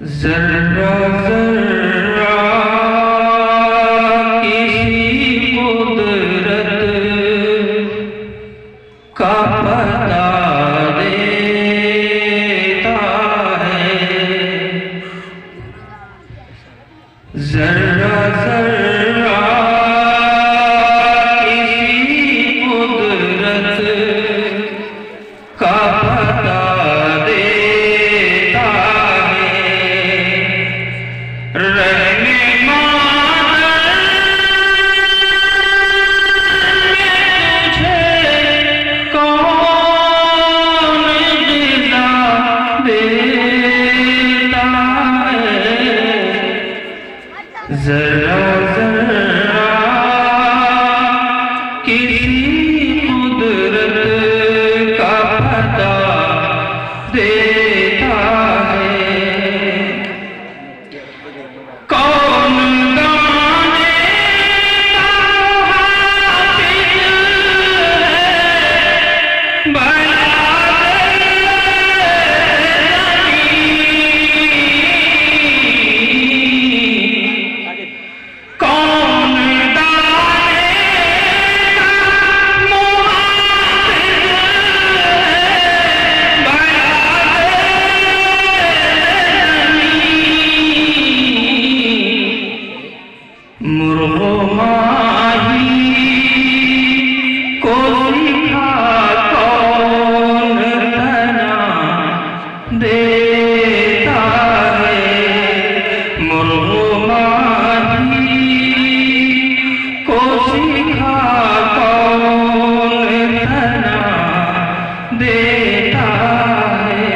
जर्रा जर्रा किसी कुदरत का पता देता है। जर्रा जर्रा किसी कुदरत का पता देता है। रहने तुझे कौन गिला देता है। जरा जरा किसी कुदरत का पता देता है। कौन गाने का हाफिज है, भला कौन दाने का मुहाफिज है, भला मुर्गो माही को सिखा कौन तना देता है। मुर्गो माही को सिखा कौन तना देता है।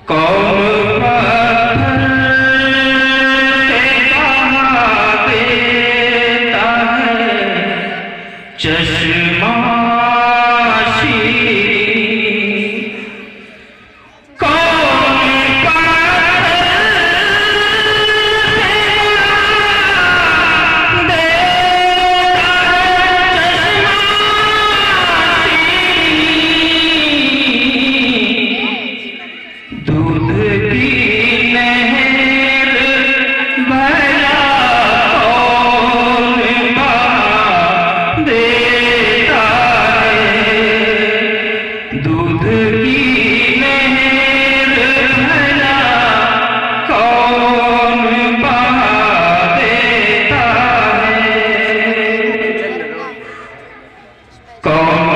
कौन पत्थर से कहा देता है चश्मा शीरी। कौन पत्थर से कहा देता है चश्मा शीरी। दूध की नहर भला कौन बहा देता है। दूध की नहर भला कौन बहा देता है। कौन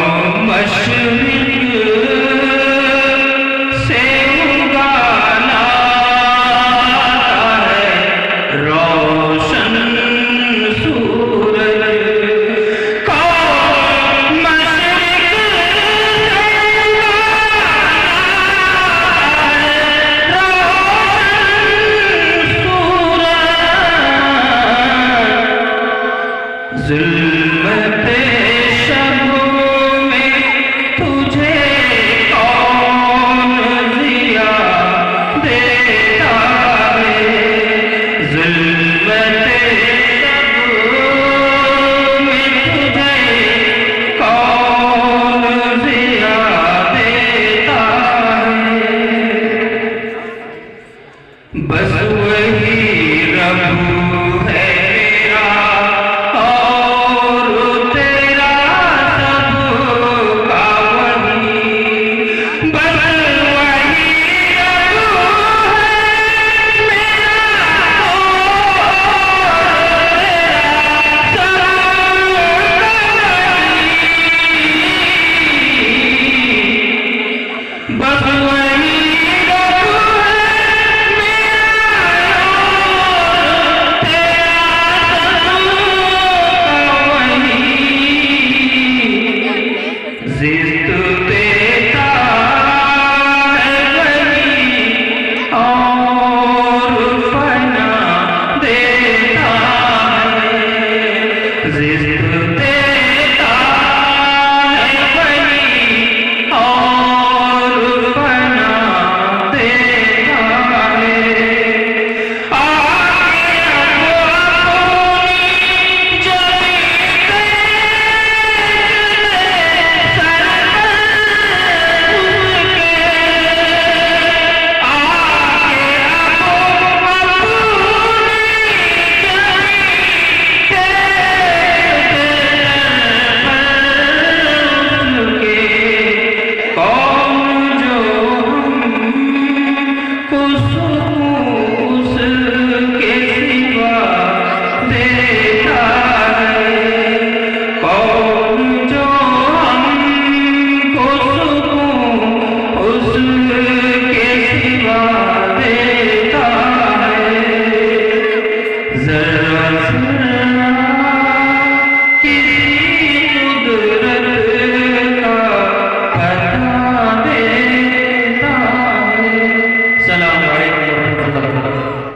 मशरिक से उगाना है रोशन सूरज। कौन मशरिक से उगाना है रोशन सूरज। ज़ुल्मते शब में तुझे कौन ज़िया देता है। ज़ुल्मते शब में तुझे कौन ज़िया देता है। बस वही रब है मेरा और तेरा सब का वही। बस वही रब है मेरा और तेरा सब का वही। बस